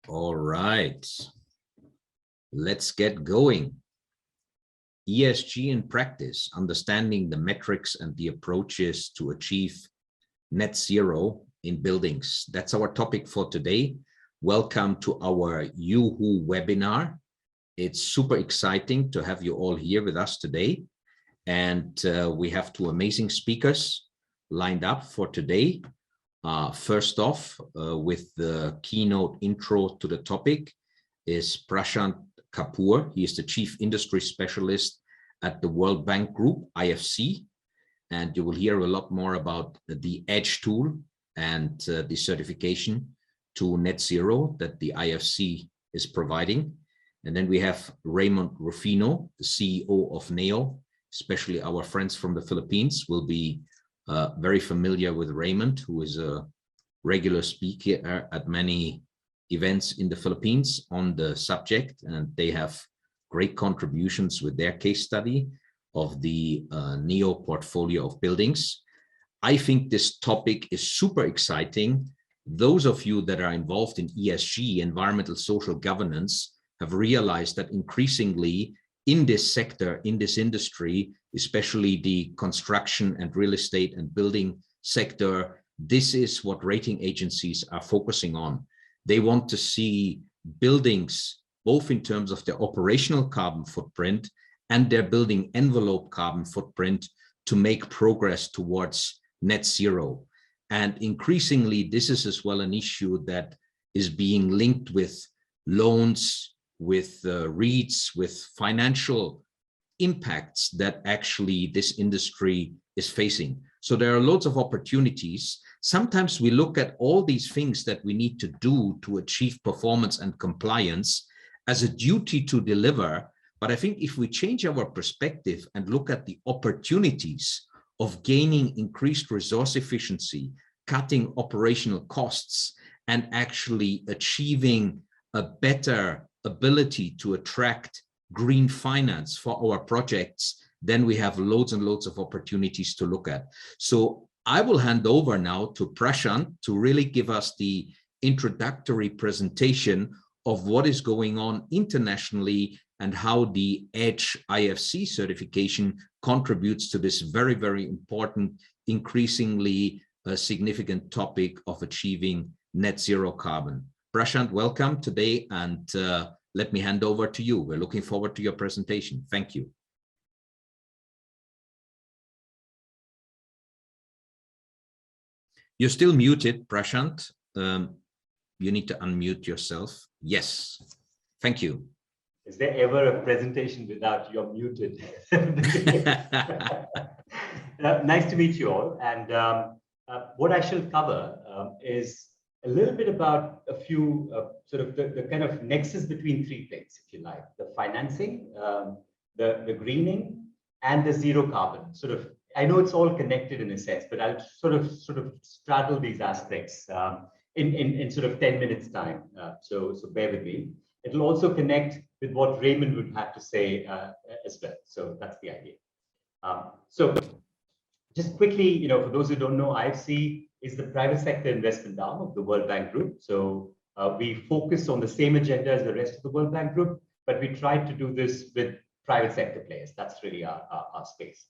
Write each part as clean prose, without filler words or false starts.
All right, let's get going. ESG in practice, understanding the metrics and the approaches to achieve net zero in buildings. That's our topic for today. Welcome to our uHoo webinar. It's super exciting to have you all here with us today. And we have two amazing speakers lined up for today. First off, with the keynote intro to the topic is Prashant Kapoor. He is the Chief Industry Specialist at the World Bank Group, IFC. And you will hear a lot more about the EDGE tool and the certification to net zero that the IFC is providing. And then we have Raymond Rufino, the CEO of NEO, especially our friends from the Philippines will be very familiar with Raymond, who is a regular speaker at many events in the Philippines on the subject, and they have great contributions with their case study of the NEO portfolio of buildings. I think this topic is super exciting. Those of you that are involved in ESG, environmental social governance, have realized that increasingly in this sector, in this industry, especially the construction and real estate and building sector, this is what rating agencies are focusing on. They want to see buildings, both in terms of their operational carbon footprint and their building envelope carbon footprint, to make progress towards net zero. And increasingly, this is as well an issue that is being linked with loans, with REITs, with financial impacts that actually this industry is facing. So there are loads of opportunities. Sometimes we look at all these things that we need to do to achieve performance and compliance as a duty to deliver. But I think if we change our perspective and look at the opportunities of gaining increased resource efficiency, cutting operational costs, and actually achieving a better ability to attract green finance for our projects, then we have loads and loads of opportunities to look at. So I will hand over now to Prashant to really give us the introductory presentation of what is going on internationally and how the EDGE IFC certification contributes to this very, very important, increasingly significant topic of achieving net zero carbon. Prashant, welcome today, and let me hand over to you. We're looking forward to your presentation. Thank you. You're still muted, Prashant. You need to unmute yourself. Yes, thank you. Is there ever a presentation without you're muted? Nice to meet you all. And what I shall cover is a little bit about a few sort of the kind of nexus between three things, if you like: the financing, the greening, and the zero carbon. Sort of, I know it's all connected in a sense, but I'll sort of straddle these aspects in sort of 10 minutes time. So bear with me. It'll also connect with what Raymond would have to say as well. So that's the idea. So just quickly, for those who don't know, IFC is the private sector investment arm of the World Bank Group. So we focus on the same agenda as the rest of the World Bank Group, but we try to do this with private sector players. That's really our space.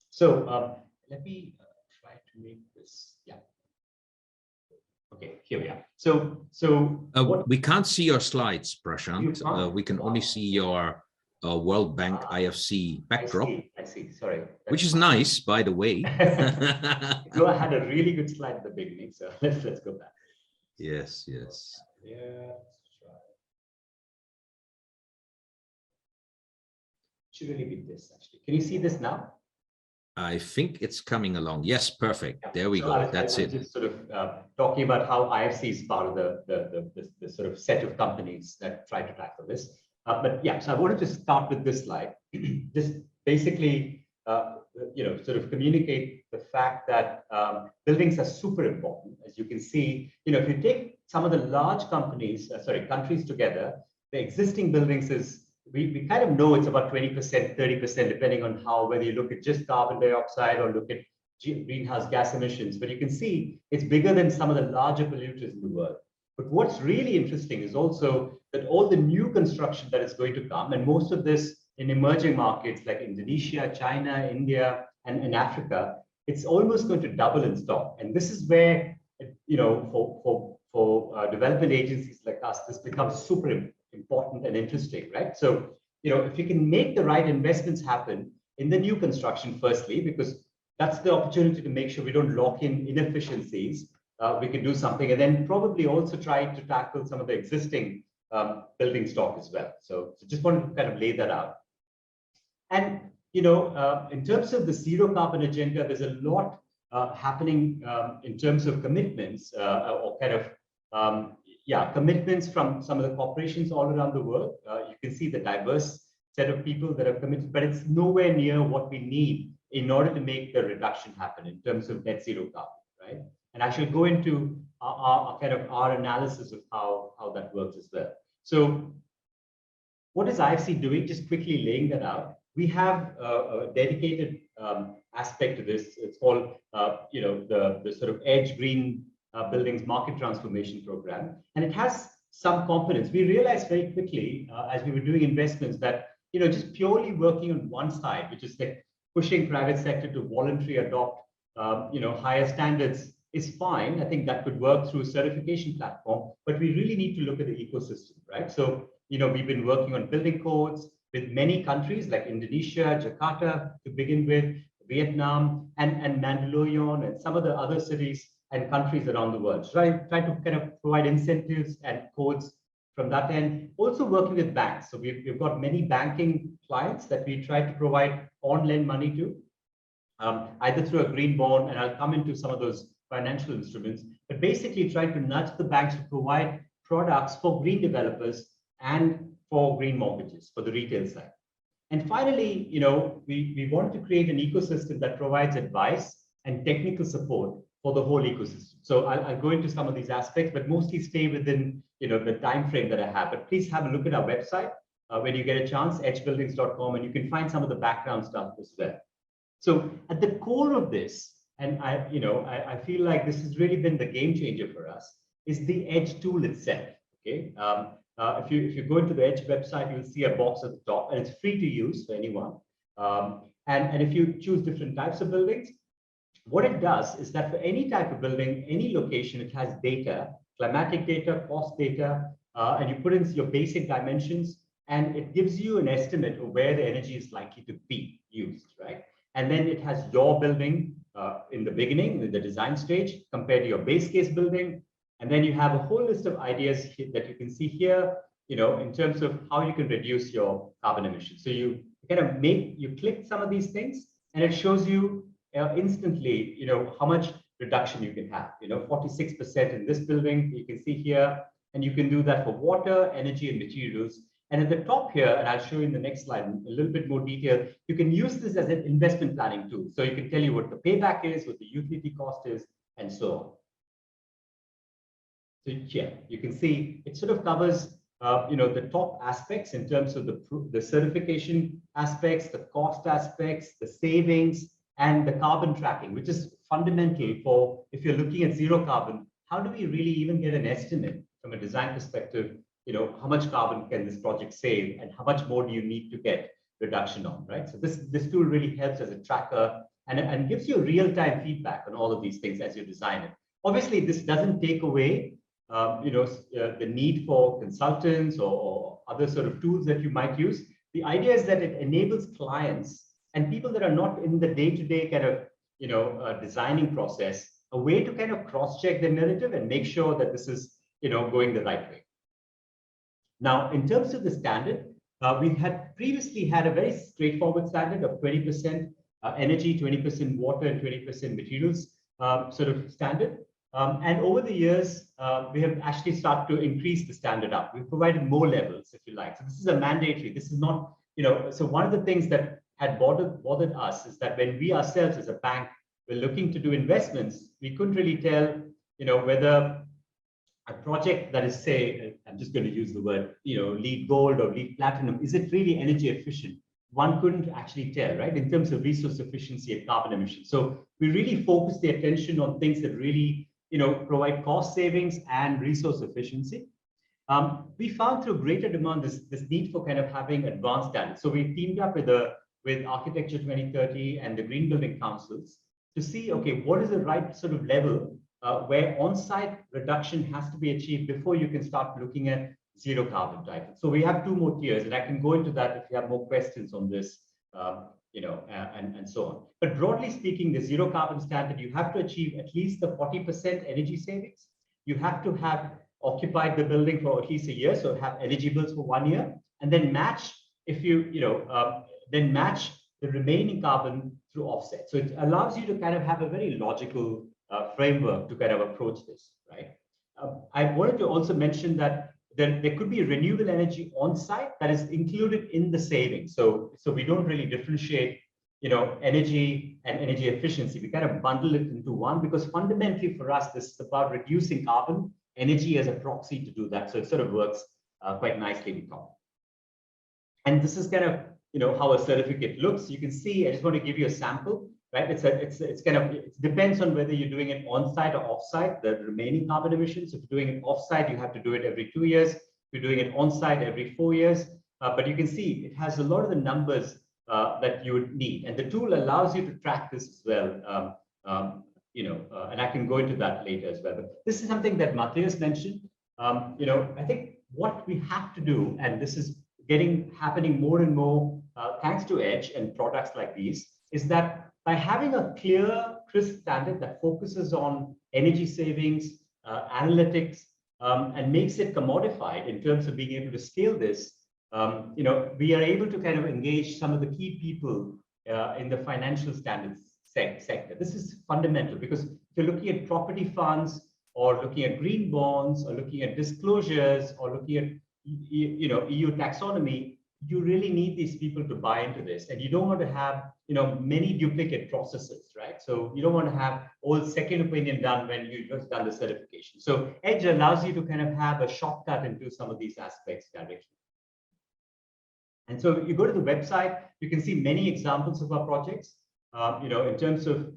So let me try to make this, yeah. Okay, here we are. So we can't see your slides, Prashant. We can only see your World Bank IFC backdrop. I see. Sorry. Which is nice, by the way. No, I had a really good slide at the beginning, so let's go back. Yes. Yeah, let's try. Should really be this actually. Can you see this now? I think it's coming along. Yes, perfect. Yeah. There we go. That's it. Just sort of talking about how IFC is part of the sort of set of companies that try to tackle this. But yeah, so I wanted to start with this slide. Just basically, sort of communicate the fact that buildings are super important. As you can see, if you take some of the large countries together, the existing buildings is, we kind of know it's about 20%, 30%, depending on whether you look at just carbon dioxide or look at greenhouse gas emissions. But you can see it's bigger than some of the larger polluters in the world. But what's really interesting is also that all the new construction that is going to come, and most of this in emerging markets like Indonesia, China, India, and Africa, it's almost going to double in stock. And this is where, for development agencies like us, this becomes super important and interesting, right? So, if you can make the right investments happen in the new construction, firstly, because that's the opportunity to make sure we don't lock in inefficiencies, we can do something, and then probably also try to tackle some of the existing building stock as well. So just wanted to kind of lay that out. And, in terms of the zero carbon agenda, there's a lot happening in terms of commitments or kind of, commitments from some of the corporations all around the world. You can see the diverse set of people that are committed, but it's nowhere near what we need in order to make the reduction happen in terms of net zero carbon, right? And I shall go into our analysis of how that works as well. So what is IFC doing? Just quickly laying that out. We have a dedicated aspect to this. It's called, the sort of Edge Green Buildings Market Transformation Program. And it has some components. We realized very quickly as we were doing investments that, just purely working on one side, which is like pushing private sector to voluntarily adopt, higher standards is fine. I think that could work through a certification platform, but we really need to look at the ecosystem, right? So, we've been working on building codes with many countries like Indonesia, Jakarta to begin with, Vietnam, and Mandaluyong, and some of the other cities and countries around the world. So I try to kind of provide incentives and codes from that end. Also working with banks. So we've got many banking clients that we try to provide on-lend money to, either through a green bond, and I'll come into some of those financial instruments, but basically trying to nudge the banks to provide products for green developers and for green mortgages for the retail side. And finally, we want to create an ecosystem that provides advice and technical support for the whole ecosystem. So I'll go into some of these aspects, but mostly stay within the time frame that I have. But please have a look at our website when you get a chance, edgebuildings.com, and you can find some of the background stuff as well. So at the core of this, and I feel like this has really been the game changer for us, is the Edge tool itself. Okay, if you go into the Edge website, you'll see a box at the top, and it's free to use for anyone. And if you choose different types of buildings, what it does is that for any type of building, any location, it has data, climatic data, cost data, and you put in your basic dimensions, and it gives you an estimate of where the energy is likely to be used, right? And then it has your building in the beginning, in the design stage, compared to your base case building. And then you have a whole list of ideas that you can see here, in terms of how you can reduce your carbon emissions. So you kind of you click some of these things, and it shows you instantly, how much reduction you can have, 46% in this building, you can see here, and you can do that for water, energy, and materials. And at the top here, and I'll show you in the next slide a little bit more detail, you can use this as an investment planning tool. So you can tell you what the payback is, what the utility cost is, and so on. So yeah, you can see it sort of covers, the top aspects in terms of the certification aspects, the cost aspects, the savings, and the carbon tracking, which is fundamental for if you're looking at zero carbon. How do we really even get an estimate from a design perspective? How much carbon can this project save, and how much more do you need to get reduction on, right? So this tool really helps as a tracker and gives you real-time feedback on all of these things as you design it. Obviously, this doesn't take away the need for consultants or other sort of tools that you might use. The idea is that it enables clients and people that are not in the day-to-day kind of designing process a way to kind of cross-check the narrative and make sure that this is going the right way. Now, in terms of the standard, we had previously had a very straightforward standard of 20% energy, 20% water, and 20% materials sort of standard. And over the years, we have actually started to increase the standard up. We've provided more levels, if you like. So this is a mandatory. This is not, so one of the things that had bothered us is that when we ourselves as a bank were looking to do investments, we couldn't really tell, whether a project that is, say, I'm just going to use the word, LEED Gold or LEED Platinum, is it really energy efficient? One couldn't actually tell, right, in terms of resource efficiency and carbon emissions. So we really focused the attention on things that really, provide cost savings and resource efficiency. We found through greater demand this need for kind of having advanced standards. So we teamed up with Architecture 2030 and the Green Building Councils to see, okay, what is the right sort of level where on-site reduction has to be achieved before you can start looking at zero carbon titles. So we have 2 more tiers, and I can go into that if you have more questions on this, and so on. But broadly speaking, the zero carbon standard, you have to achieve at least the 40% energy savings. You have to have occupied the building for at least a year, so have energy bills for 1 year, and then match then match the remaining carbon through offset. So it allows you to kind of have a very logical framework to kind of approach this, right? I wanted to also mention that there could be renewable energy on site that is included in the savings. So we don't really differentiate, energy and energy efficiency. We kind of bundle it into one, because fundamentally for us, this is about reducing carbon, energy as a proxy to do that. So it sort of works quite nicely with carbon. And this is kind of, how a certificate looks. You can see, I just want to give you a sample, right? It's kind of, it depends on whether you're doing it on-site or off-site, the remaining carbon emissions. If you're doing it off-site, you have to do it every 2 years. If you're doing it on-site, every 4 years. But you can see it has a lot of the numbers that you would need. And the tool allows you to track this as well. And I can go into that later as well. But this is something that Matthias mentioned. I think what we have to do, and this is happening more and more thanks to Edge and products like these, is that by having a clear, crisp standard that focuses on energy savings, analytics, and makes it commodified in terms of being able to scale this, we are able to kind of engage some of the key people in the financial standards sector. This is fundamental, because if you're looking at property funds, or looking at green bonds, or looking at disclosures, or looking at EU taxonomy, you really need these people to buy into this, and you don't want to have many duplicate processes, right? So you don't want to have all second opinion done when you just done the certification. So Edge allows you to kind of have a shortcut into some of these aspects directly. And so you go to the website, you can see many examples of our projects. In terms of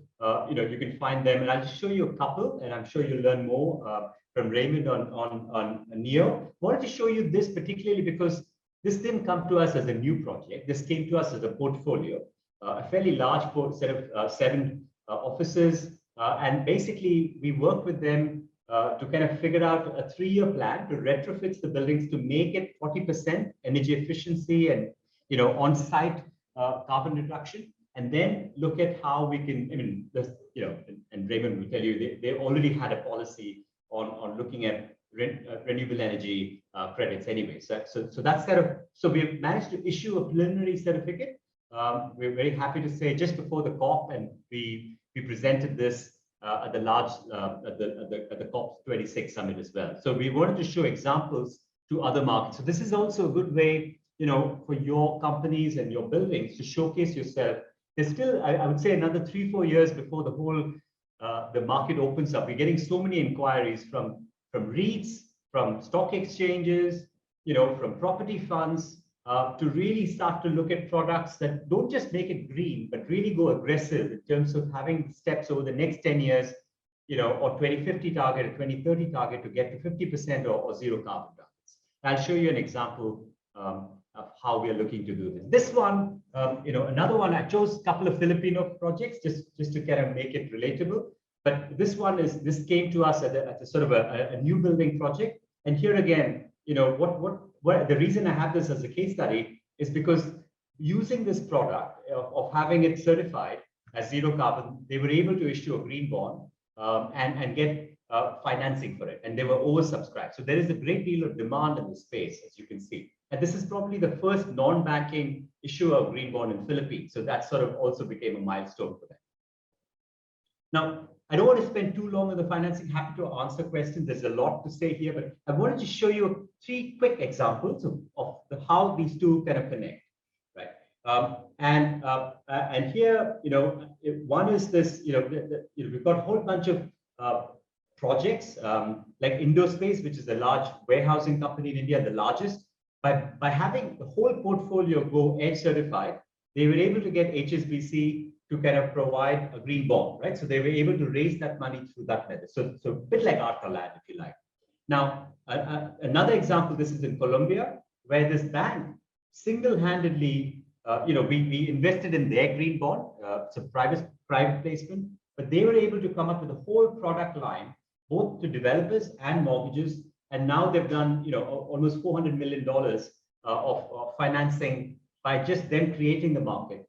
you can find them, and I'll just show you a couple, and I'm sure you'll learn more from Raymond on NEO. I wanted to show you this particularly because this didn't come to us as a new project. This came to us as a portfolio, a fairly large set of 7 offices. And basically, we work with them to kind of figure out a 3-year plan to retrofit the buildings to make it 40% energy efficiency and on-site carbon reduction. And then look at how we can, and Raymond will tell you, they already had a policy on looking at renewable energy credits anyway. So that's kind of, so we've managed to issue a preliminary certificate. We're very happy to say just before the COP, and we presented this at the large, at the COP 26 summit as well. So we wanted to show examples to other markets. So this is also a good way, for your companies and your buildings to showcase yourself. There's still, I would say, another 3-4 years before the whole the market opens up. We're getting so many inquiries from REITs, from stock exchanges, from property funds, to really start to look at products that don't just make it green, but really go aggressive in terms of having steps over the next 10 years, or 2050 target, or 2030 target to get to 50% or zero carbon targets. I'll show you an example of how we are looking to do this. This one, another one, I chose a couple of Filipino projects just to kind of make it relatable. But this came to us at a sort of a new building project. And here again, what the reason I have this as a case study is because using this product of having it certified as zero carbon, they were able to issue a green bond and get financing for it, and they were oversubscribed. So there is a great deal of demand in the space, as you can see. And this is probably the first non-banking issue of green bond in Philippines. So that sort of also became a milestone for them. Now, I don't want to spend too long on the financing. Happy to answer questions. There's a lot to say here, but I wanted to show you 3 quick examples of how these two kind of connect, right? And here, one is this, we've got a whole bunch of projects like Indospace, which is a large warehousing company in India, the largest. By having the whole portfolio go EDGE certified, they were able to get HSBC to kind of provide a green bond, right? So they were able to raise that money through that method. So a bit like Arthaland, if you like. Now, another example, this is in Colombia, where this bank single-handedly, we invested in their green bond, it's a private placement, but they were able to come up with a whole product line, both to developers and mortgages. And now they've done, almost $400 million of financing by just them creating the market.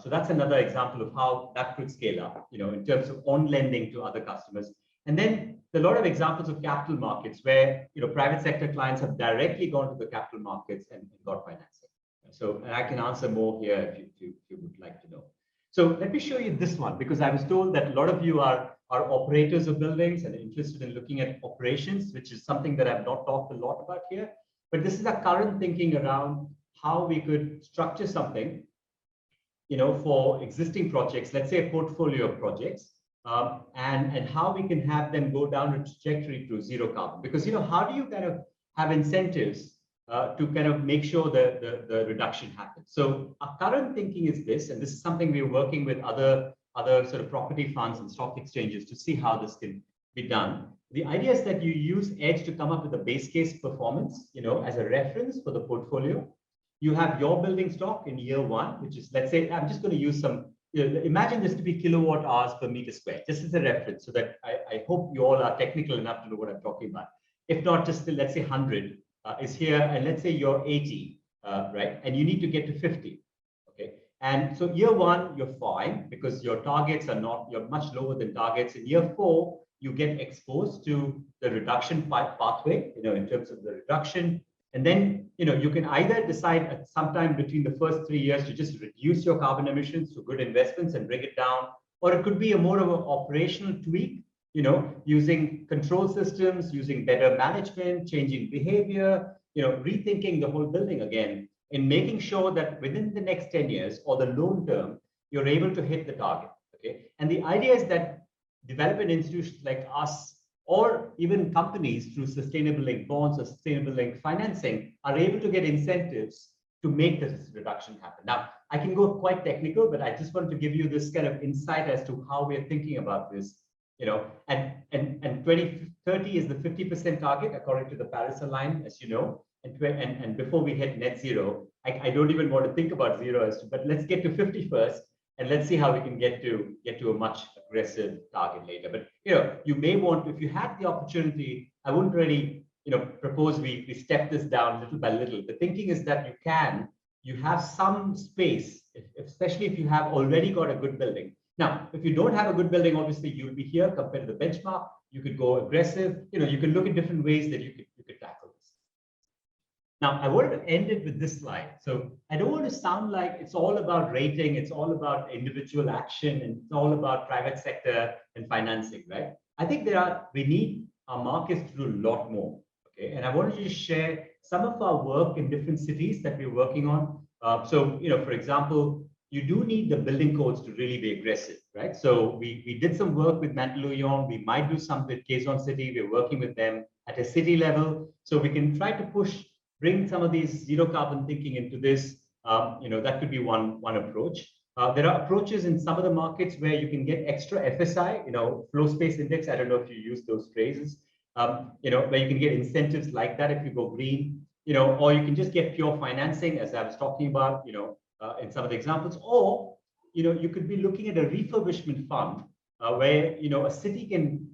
So that's another example of how that could scale up, in terms of on lending to other customers. And then a lot of examples of capital markets where, private sector clients have directly gone to the capital markets and got financing. So, and I can answer more here if you would like to know. So let me show you this one, because I was told that a lot of you are operators of buildings and interested in looking at operations, which is something that I've not talked a lot about here. But this is our current thinking around how we could structure something, for existing projects, let's say a portfolio of projects, and how we can have them go down a trajectory to zero carbon. Because, how do you kind of have incentives to kind of make sure that the reduction happens? So our current thinking is this, and this is something we're working with other sort of property funds and stock exchanges to see how this can be done. The idea is that you use EDGE to come up with a base case performance, as a reference for the portfolio. You have your building stock in year one, which is, let's say, I'm just going to use some, imagine this to be kilowatt hours per meter square, just as a reference, so that I hope you all are technical enough to know what I'm talking about. If not, just let's say 100 is here, and let's say you're 80, right? And you need to get to 50, okay? And so year one, you're fine because your targets you're much lower than targets. In year 4, you get exposed to the reduction pathway, in terms of the reduction. And then, you can either decide at sometime between the first 3 years to just reduce your carbon emissions through good investments and bring it down, or it could be more of an operational tweak, using control systems, using better management, changing behavior, rethinking the whole building again, and making sure that within the next 10 years or the long term, you're able to hit the target, okay? And the idea is that development institutions like us, or even companies through sustainable linked bonds or sustainable linked financing, are able to get incentives to make this reduction happen. Now, I can go quite technical, but I just want to give you this kind of insight as to how we're thinking about this. And 2030 is the 50% target according to the Paris Alignment, as you know. And before we hit net zero, I don't even want to think about zero, but let's get to 50 first, and let's see how we can get to a much aggressive target later. But you may want to, if you had the opportunity, I wouldn't really propose we step this down little by little. The thinking is that you have some space, especially if you have already got a good building. Now, if you don't have a good building, obviously you'll be here compared to the benchmark. You could go aggressive. You can look at different ways that you could tackle this. Now, I wanted to end it with this slide. So I don't want to sound like it's all about rating, it's all about individual action, and it's all about private sector and financing, right? I think we need our markets to do a lot more, okay? And I wanted to just share some of our work in different cities that we're working on. So, for example, you do need the building codes to really be aggressive, right? So we did some work with Mandaluyong. We might do some with Quezon City. We're working with them at a city level. So we can try to bring some of these zero carbon thinking into this. That could be one approach. There are approaches in some of the markets where you can get extra FSI, flow space index. I don't know if you use those phrases, where you can get incentives like that if you go green, or you can just get pure financing, as I was talking about, in some of the examples, or you could be looking at a refurbishment fund where a city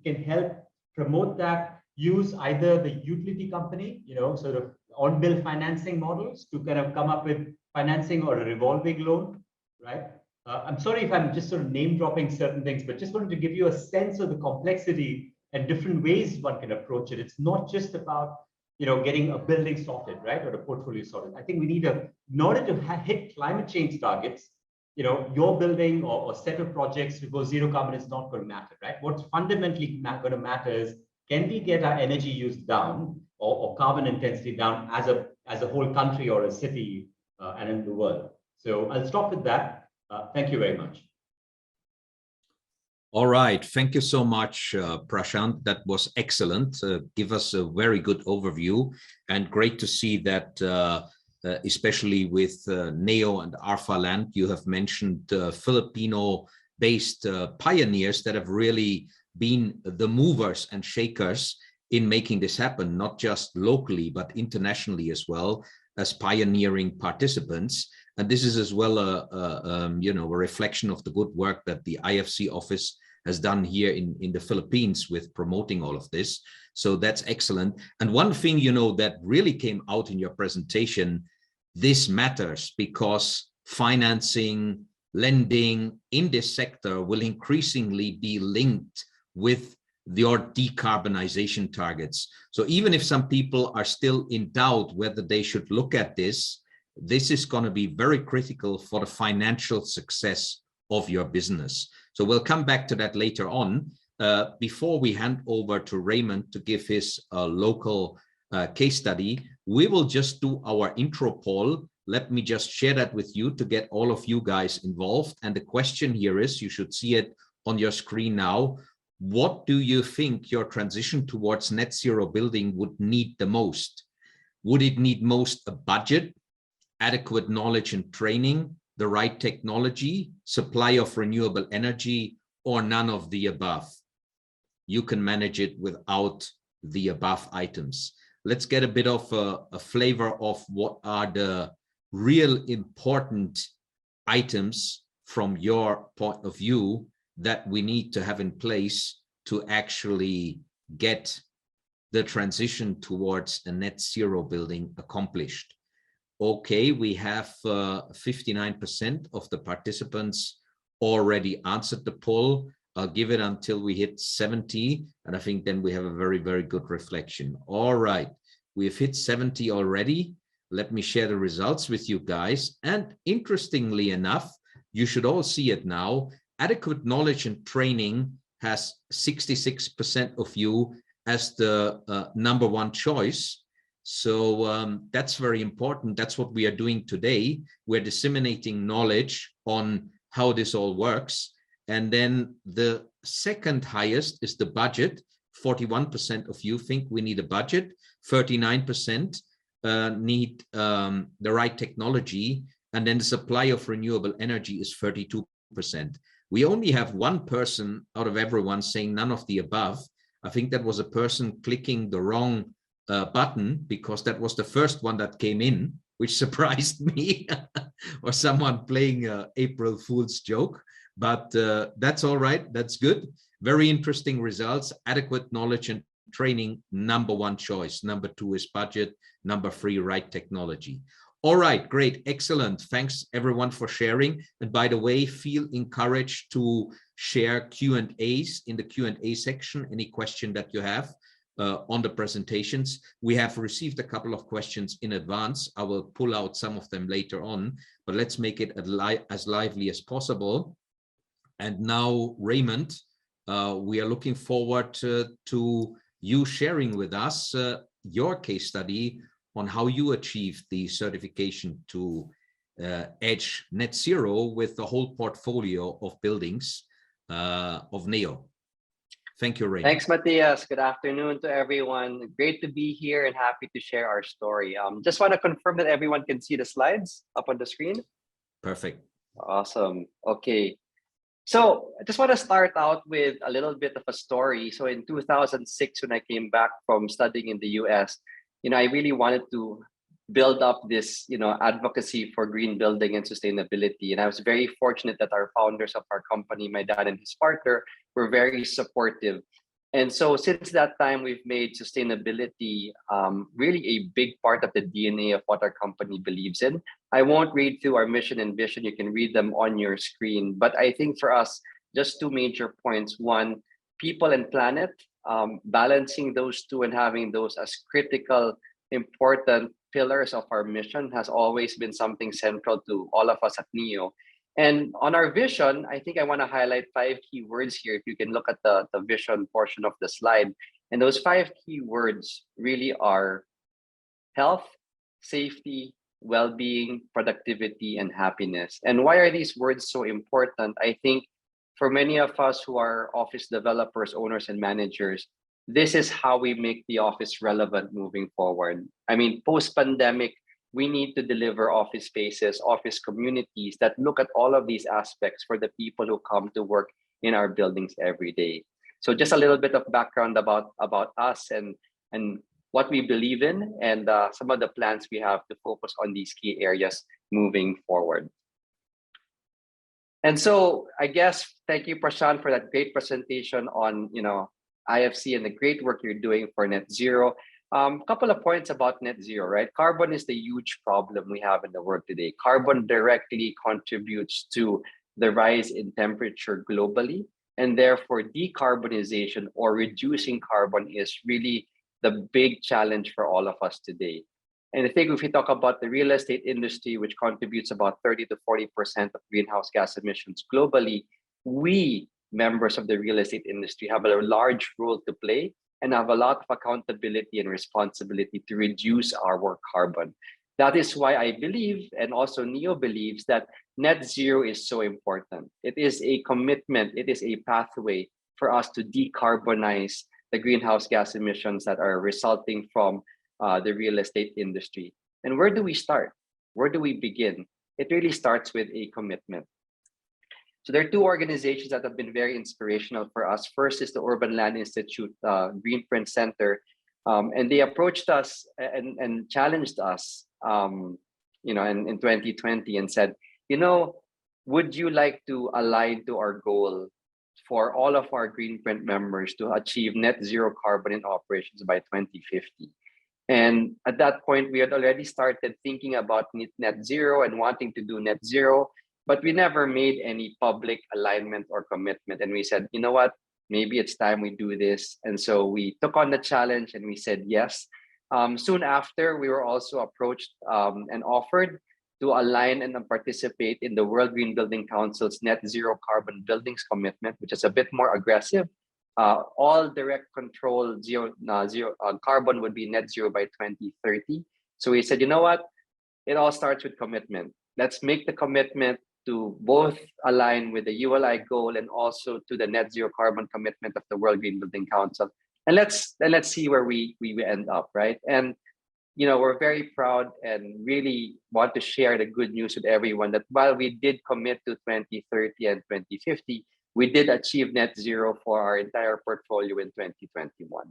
can help promote that, use either the utility company, sort of on-bill financing models to kind of come up with financing or a revolving loan, right? I'm sorry if I'm just sort of name dropping certain things, but just wanted to give you a sense of the complexity and different ways one can approach it. It's not just about getting a building sorted, right, or a portfolio sorted. I think we need in order to hit climate change targets, your building or set of projects to go zero carbon is not going to matter, right? What's fundamentally going to matter is, can we get our energy use down or carbon intensity down as a whole country or a city and in the world? So I'll stop with that. Thank you very much. All right. Thank you so much, Prashant. That was excellent. Give us a very good overview, and great to see that especially with NEO and Arfa Land. You have mentioned Filipino-based pioneers that have really been the movers and shakers in making this happen, not just locally, but internationally as well, as pioneering participants. And this is as well a reflection of the good work that the IFC office has done here in the Philippines with promoting all of this. So that's excellent. And one thing, that really came out in your presentation, this matters because financing, lending in this sector will increasingly be linked with your decarbonization targets. So even if some people are still in doubt whether they should look at this, this is going to be very critical for the financial success of your business. So we'll come back to that later on. Before we hand over to Raymond to give his local case study, we will just do our intro poll. Let me just share that with you to get all of you guys involved. And the question here is, you should see it on your screen now. What do you think your transition towards net zero building would need the most? Would it need most a budget, adequate knowledge and training, the right technology, supply of renewable energy, or none of the above? You can manage it without the above items. Let's get a bit of a flavor of what are the real important items from your point of view that we need to have in place to actually get the transition towards a net zero building accomplished. Okay, we have 59% of the participants already answered the poll. I'll give it until we hit 70, and I think then we have a very, very good reflection. All right, we've hit 70 already. Let me share the results with you guys. And interestingly enough, you should all see it now. Adequate knowledge and training has 66% of you as the number one choice. So that's very important. That's what we are doing today. We're disseminating knowledge on how this all works. And then the second highest is the budget. 41% of you think we need a budget. 39% need the right technology. And then the supply of renewable energy is 32%. We only have one person out of everyone saying none of the above. I think that was a person clicking the wrong button, because that was the first one that came in, which surprised me, or someone playing an April Fool's joke. But that's all right. That's good. Very interesting results. Adequate knowledge and training, number one choice. Number two is budget. Number three, right technology. All right, great, excellent. Thanks everyone for sharing. And by the way, feel encouraged to share Q&As in the Q&A section, any question that you have on the presentations. We have received a couple of questions in advance. I will pull out some of them later on, but let's make it as lively as possible. And now, Raymond, we are looking forward to you sharing with us your case study on how you achieved the certification to edge net zero with the whole portfolio of buildings of NEO. Thank you, Raymond. Thanks, Matthias. Good afternoon to everyone. Great to be here and happy to share our story. Just want to confirm that everyone can see the slides up on the screen. Perfect. Awesome. Okay. So I just want to start out with a little bit of a story. So in 2006, when I came back from studying in the US, I really wanted to build up this, advocacy for green building and sustainability. And I was very fortunate that our founders of our company, my dad and his partner, were very supportive. And so since that time, we've made sustainability really a big part of the DNA of what our company believes in. I won't read through our mission and vision. You can read them on your screen. But I think for us, just two major points. One, people and planet, balancing those two and having those as critical, important pillars of our mission has always been something central to all of us at NEO. And on our vision, I think I want to highlight 5 key words here. If you can look at the vision portion of the slide. And those 5 key words really are health, safety, well-being, productivity, and happiness. And why are these words so important? I think for many of us who are office developers, owners, and managers, this is how we make the office relevant moving forward. I mean, post-pandemic, we need to deliver office spaces, office communities that look at all of these aspects for the people who come to work in our buildings every day. So just a little bit of background about us and what we believe in, and some of the plans we have to focus on these key areas moving forward. And so I guess, thank you, Prashant, for that great presentation on, IFC and the great work you're doing for net zero. Couple of points about net zero, right? Carbon is the huge problem we have in the world today. Carbon directly contributes to the rise in temperature globally, and therefore decarbonization or reducing carbon is really the big challenge for all of us today. And I think if we talk about the real estate industry, which contributes about 30 to 40% of greenhouse gas emissions globally, we, members of the real estate industry, have a large role to play and have a lot of accountability and responsibility to reduce our carbon. That is why I believe, and also NEO believes, that net zero is so important. It is a commitment, it is a pathway for us to decarbonize the greenhouse gas emissions that are resulting from the real estate industry. And where do we start? Where do we begin? It really starts with a commitment. So there are two organizations that have been very inspirational for us. First is the Urban Land Institute Greenprint Center, and they approached us and challenged us, in 2020 and said, would you like to align to our goal for all of our Greenprint members to achieve net zero carbon in operations by 2050? And at that point, we had already started thinking about net zero and wanting to do net zero, but we never made any public alignment or commitment. And we said, you know what, maybe it's time we do this. And so we took on the challenge and we said yes. Soon after, we were also approached and offered to align and participate in the World Green Building Council's net zero carbon buildings commitment, which is a bit more aggressive. All direct control zero carbon would be net zero by 2030. So we said, you know what? It all starts with commitment. Let's make the commitment to both align with the ULI goal and also to the net zero carbon commitment of the World Green Building Council. And let's see where we end up, right? And we're very proud and really want to share the good news with everyone that while we did commit to 2030 and 2050, we did achieve net zero for our entire portfolio in 2021.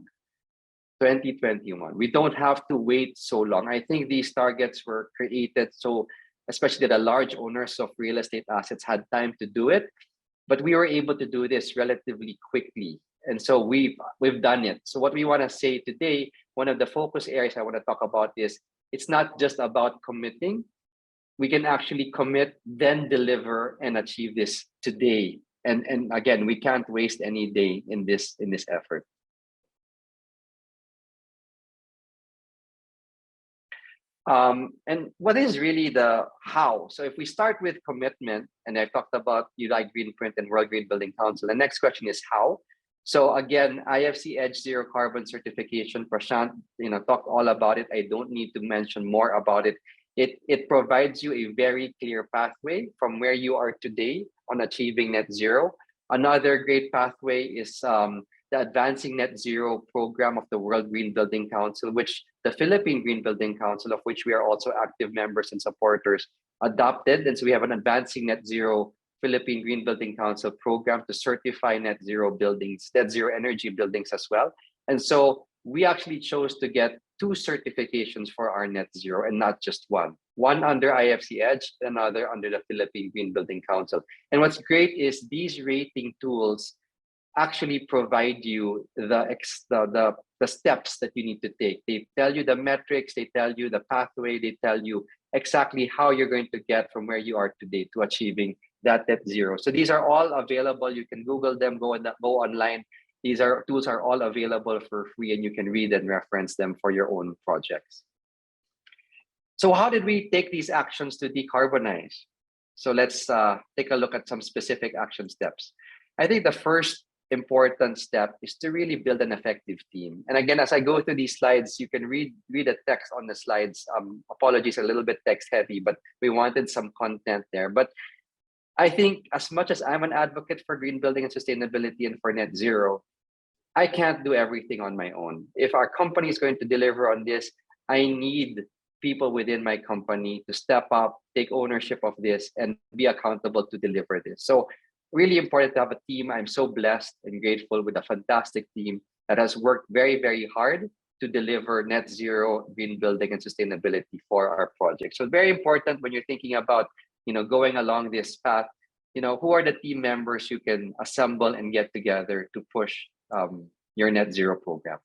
We don't have to wait so long. I think these targets were created so, especially the large owners of real estate assets had time to do it, but we were able to do this relatively quickly. And so we've done it. So what we want to say today, one of the focus areas I want to talk about is, it's not just about committing. We can actually commit, then deliver and achieve this today. And again, we can't waste any day in this effort. And what is really the how? So if we start with commitment, and I've talked about ULI Greenprint and World Green Building Council, the next question is how. So again, IFC Edge Zero Carbon Certification, Prashant, talked all about it. I don't need to mention more about it. It provides you a very clear pathway from where you are today on achieving net zero. Another great pathway is the Advancing Net Zero program of the World Green Building Council, which the Philippine Green Building Council, of which we are also active members and supporters, adopted. And so we have an Advancing Net Zero Philippine Green Building Council program to certify net zero buildings, net zero energy buildings as well. And so we actually chose to get 2 certifications for our net zero and not just one under IFC Edge, another under the Philippine Green Building Council. And what's great is these rating tools actually provide you the steps that you need to take. They tell you the metrics, they tell you the pathway, they tell you exactly how you're going to get from where you are today to achieving that net zero. So these are all available. You can Google them, go online. These tools are all available for free, and you can read and reference them for your own projects. So how did we take these actions to decarbonize? So let's take a look at some specific action steps. I think the first important step is to really build an effective team. And again, as I go through these slides, you can read the text on the slides. Apologies, a little bit text heavy, but we wanted some content there. But I think as much as I'm an advocate for green building and sustainability and for net zero, I can't do everything on my own. If our company is going to deliver on this, I need people within my company to step up, take ownership of this, and be accountable to deliver this. So really important to have a team. I'm so blessed and grateful with a fantastic team that has worked very, very hard to deliver net zero green building and sustainability for our project. So very important when you're thinking about, going along this path, who are the team members you can assemble and get together to push your net zero program.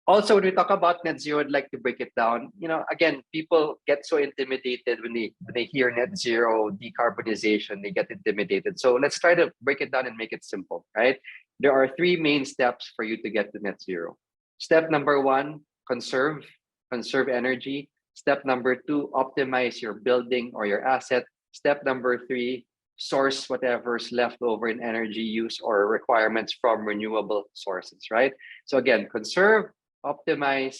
Also, when we talk about net zero, I'd like to break it down. Again, people get so intimidated when they hear net zero, decarbonization, they get intimidated. So let's try to break it down and make it simple, right? There are 3 main steps for you to get to net zero. Step number 1, conserve energy. Step number 2, optimize your building or your asset. Step number 3, source whatever's left over in energy use or requirements from renewable sources, right? So again, conserve, optimize,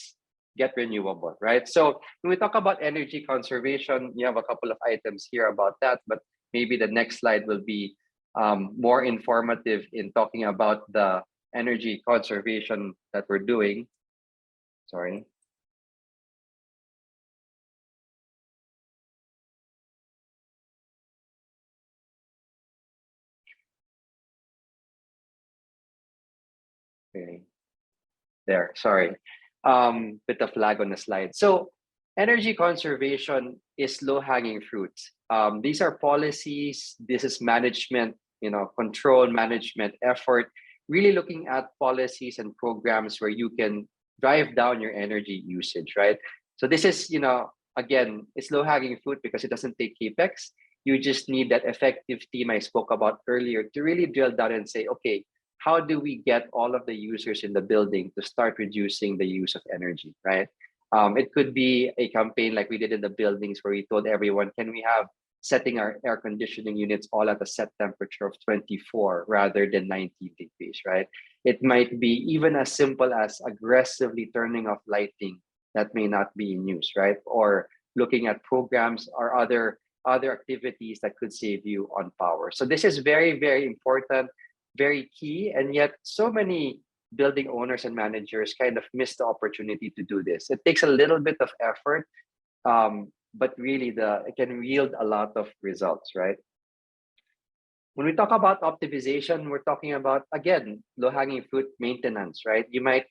get renewable, right? So when we talk about energy conservation, you have a couple of items here about that, but maybe the next slide will be more informative in talking about the energy conservation that we're doing. Sorry. Okay. There, sorry. Bit of lag on the slide. So energy conservation is low-hanging fruits. These are policies, this is management, control management effort, really looking at policies and programs where you can drive down your energy usage, right? So this is, again, it's low-hanging fruit because it doesn't take capex. You just need that effective team I spoke about earlier to really drill down and say, okay, how do we get all of the users in the building to start reducing the use of energy, right? It could be a campaign like we did in the buildings where we told everyone, can we have setting our air conditioning units all at a set temperature of 24 rather than 19 degrees, right? It might be even as simple as aggressively turning off lighting that may not be in use, right? Or looking at programs or other activities that could save you on power. So this is very, very important, very key, and yet so many building owners and managers kind of miss the opportunity to do this. It takes a little bit of effort, but really it can yield a lot of results, right? When we talk about optimization, we're talking about, again, low-hanging fruit maintenance, right?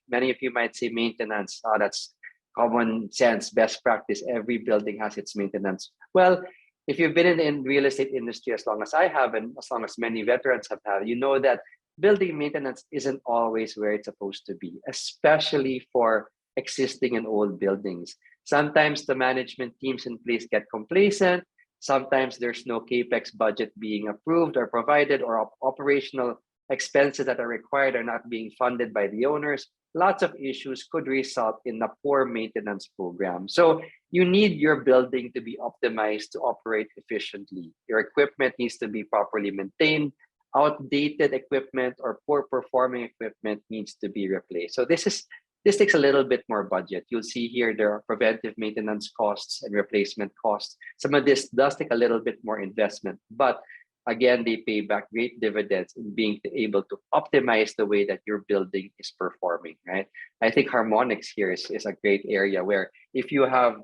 Many of you might say maintenance, that's common sense, best practice. Every building has its maintenance. Well, if you've been in the real estate industry as long as I have, and as long as many veterans have, you know that building maintenance isn't always where it's supposed to be, especially for existing and old buildings. Sometimes the management teams in place get complacent. Sometimes there's no capex budget being approved or provided, or operational expenses that are required are not being funded by the owners. Lots of issues could result in a poor maintenance program. So you need your building to be optimized to operate efficiently. Your equipment needs to be properly maintained. Outdated equipment or poor performing equipment needs to be replaced. So this takes a little bit more budget. You'll see here there are preventive maintenance costs and replacement costs. Some of this does take a little bit more investment, but again, they pay back great dividends in being able to optimize the way that your building is performing, right? I think harmonics here is a great area where if you have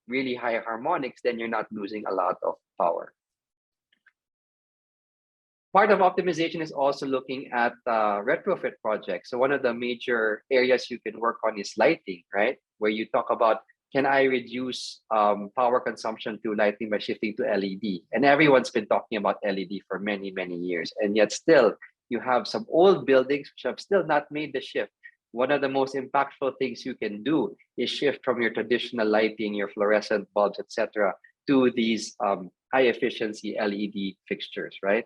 really high harmonics, then you're not losing a lot of power. Part of optimization is also looking at retrofit projects. So one of the major areas you can work on is lighting, right? Where you talk about, can I reduce power consumption through lighting by shifting to LED? And everyone's been talking about LED for many, many years. And yet still, you have some old buildings which have still not made the shift. One of the most impactful things you can do is shift from your traditional lighting, your fluorescent bulbs, etc., to these high efficiency LED fixtures, right?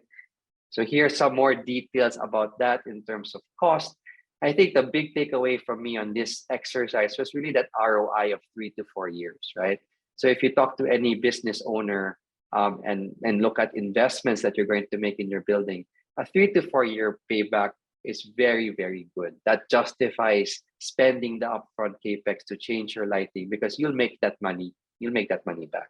So here's some more details about that in terms of cost. I think the big takeaway from me on this exercise was really that ROI of 3 to 4 years, right? So if you talk to any business owner and look at investments that you're going to make in your building, a 3 to 4 year payback is very, very good. That justifies spending the upfront capex to change your lighting because you'll make that money back.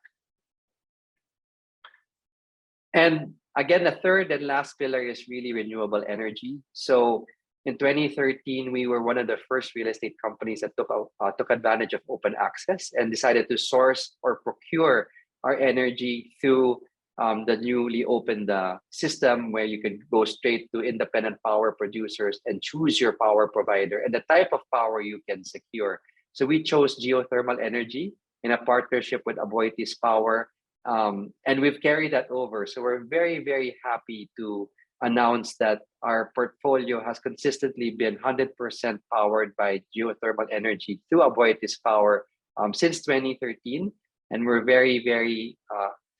And again, the third and last pillar is really renewable energy. So In 2013, we were one of the first real estate companies that took advantage of open access and decided to source or procure our energy through the newly opened system, where you can go straight to independent power producers and choose your power provider and the type of power you can secure. So we chose geothermal energy in a partnership with Aboitiz Power, and we've carried that over. So we're very, very happy to announce that our portfolio has consistently been 100% powered by geothermal energy through Aboitiz Power since 2013. And we're very, very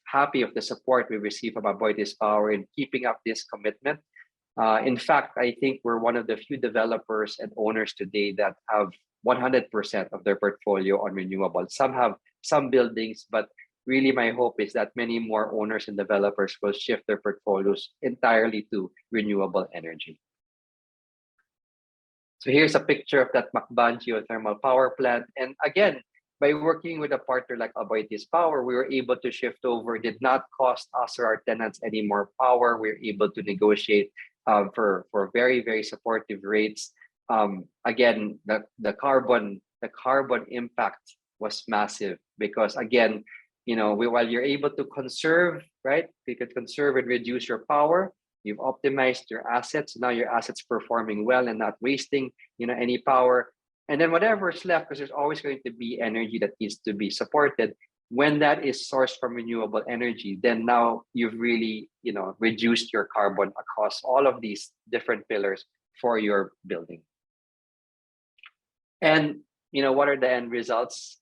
happy of the support we receive from Aboitiz Power in keeping up this commitment. In fact, I think we're one of the few developers and owners today that have 100% of their portfolio on renewable. Some have some buildings, but really my hope is that many more owners and developers will shift their portfolios entirely to renewable energy. So here's a picture of that Macban geothermal power plant. And again, by working with a partner like Aboitiz Power, we were able to shift over. It did not cost us or our tenants any more power. We were able to negotiate for very, very supportive rates. Again, the carbon impact was massive because, again, while you're able to conserve, right? You could conserve and reduce your power. You've optimized your assets. Now your assets performing well and not wasting, any power. And then whatever's left, because there's always going to be energy that needs to be supported. When that is sourced from renewable energy, then now you've really, reduced your carbon across all of these different pillars for your building. And, what are the end results?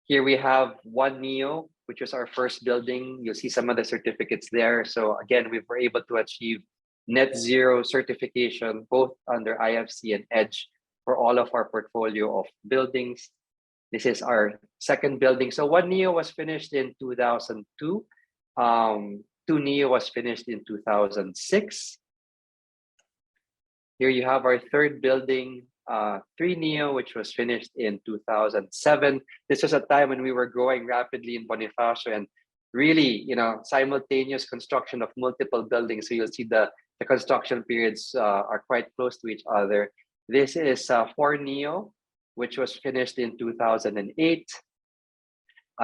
Here we have One Neo, which was our first building. You'll see some of the certificates there. So again, we were able to achieve net zero certification, both under IFC and EDGE for all of our portfolio of buildings. This is our second building. So One Neo was finished in 2002. Two Neo was finished in 2006. Here you have our third building, 3 Neo, which was finished in 2007. This was a time when we were growing rapidly in Bonifacio and really, simultaneous construction of multiple buildings. So you'll see the construction periods are quite close to each other. This is 4 Neo, which was finished in 2008.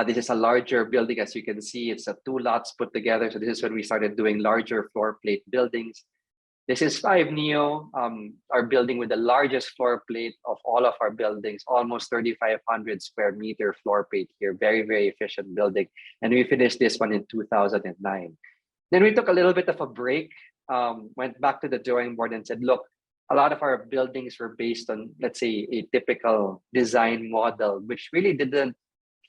This is a larger building, as you can see. It's 2 lots put together. So this is when we started doing larger floor plate buildings. This is 5 Neo, our building with the largest floor plate of all of our buildings, almost 3,500 square meter floor plate here. Very, very efficient building. And we finished this one in 2009. Then we took a little bit of a break, went back to the drawing board and said, look, a lot of our buildings were based on, let's say, a typical design model, which really didn't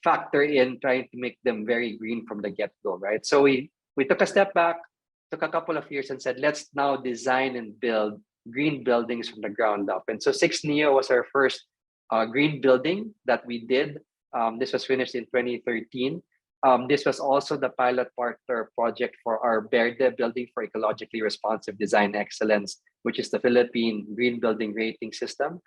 factor in trying to make them very green from the get-go, right? So we took a step back, took a couple of years and said, let's now design and build green buildings from the ground up. And so 6 Neo was our first green building that we did. This was finished in 2013. This was also the pilot partner project for our Verde building for ecologically responsive design excellence, which is the Philippine Green Building Rating System.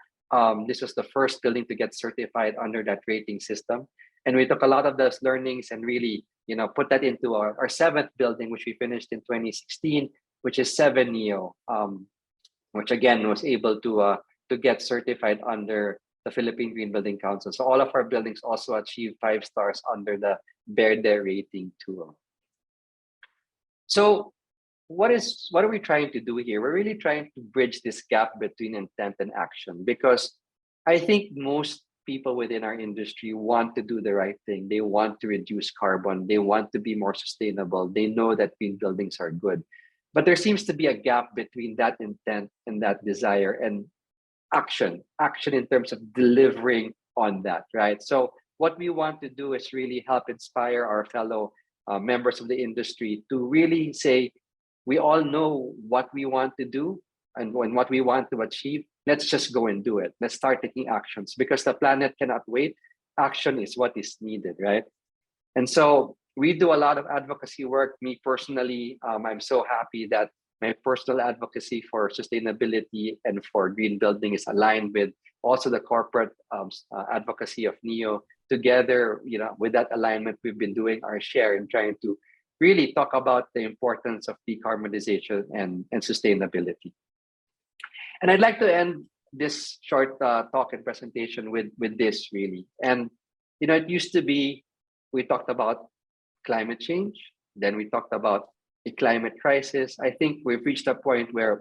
This was the first building to get certified under that rating system. And we took a lot of those learnings and really, put that into our 7th building, which we finished in 2016, which is 7 Neo, which again was able to get certified under the Philippine Green Building Council. So all of our buildings also achieved 5 stars under the Verde rating tool. So what are we trying to do here? We're really trying to bridge this gap between intent and action, because I think most people within our industry want to do the right thing. They want to reduce carbon. They want to be more sustainable. They know that green buildings are good. But there seems to be a gap between that intent and that desire and action in terms of delivering on that, right? So what we want to do is really help inspire our fellow members of the industry to really say, we all know what we want to do and what we want to achieve. Let's just go and do it. Let's start taking actions, because the planet cannot wait. Action is what is needed, right? And so we do a lot of advocacy work. Me personally, I'm so happy that my personal advocacy for sustainability and for green building is aligned with also the corporate advocacy of NEO. Together, with that alignment, we've been doing our share in trying to really talk about the importance of decarbonization and sustainability. And I'd like to end this short talk and presentation with this really. And it used to be, we talked about climate change, then we talked about a climate crisis. I think we've reached a point where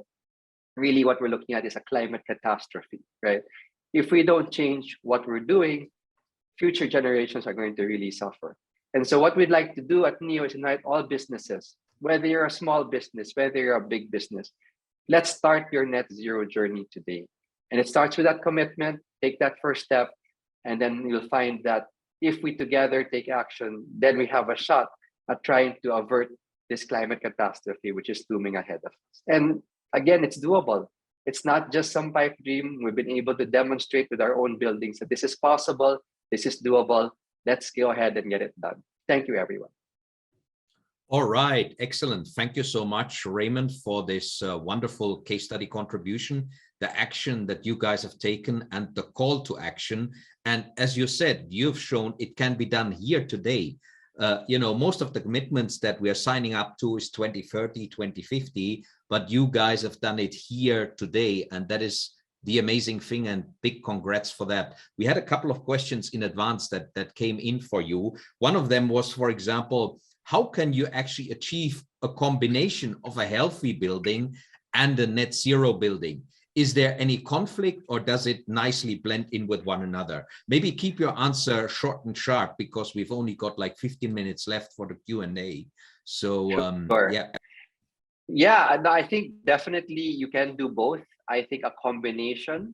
really what we're looking at is a climate catastrophe, right? If we don't change what we're doing, future generations are going to really suffer. And so what we'd like to do at NEO is invite all businesses, whether you're a small business, whether you're a big business, let's start your net zero journey today. And it starts with that commitment, take that first step, and then you'll find that if we together take action, then we have a shot at trying to avert this climate catastrophe, which is looming ahead of us. And again, it's doable. It's not just some pipe dream. We've been able to demonstrate with our own buildings that this is possible, this is doable. Let's go ahead and get it done. Thank you, everyone. All right, excellent. Thank you so much, Raymond, for this wonderful case study contribution, the action that you guys have taken and the call to action. And as you said, you've shown it can be done here today. Most of the commitments that we are signing up to is 2030, 2050, but you guys have done it here today. And that is the amazing thing, and big congrats for that. We had a couple of questions in advance that came in for you. One of them was, for example, how can you actually achieve a combination of a healthy building and a net zero building? Is there any conflict, or does it nicely blend in with one another? Maybe keep your answer short and sharp, because we've only got like 15 minutes left for the Q&A. So Sure. yeah. Yeah, no, I think definitely you can do both. I think a combination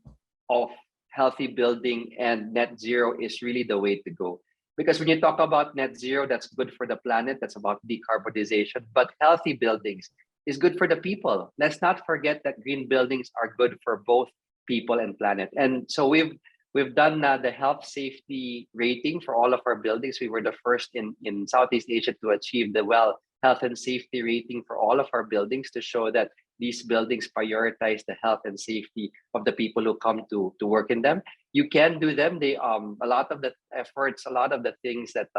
of healthy building and net zero is really the way to go. Because when you talk about net zero, that's good for the planet, that's about decarbonization, but healthy buildings is good for the people. Let's not forget that green buildings are good for both people and planet. And so we've done the health safety rating for all of our buildings. We were the first in Southeast Asia to achieve the WELL health and safety rating for all of our buildings, to show that these buildings prioritize the health and safety of the people who come to work in them. You can do them. They a lot of the efforts, a lot of the things that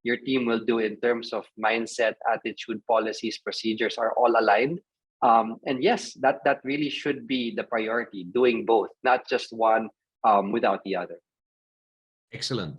your team will do in terms of mindset, attitude, policies, procedures are all aligned. And yes, that really should be the priority, doing both, not just one without the other. Excellent.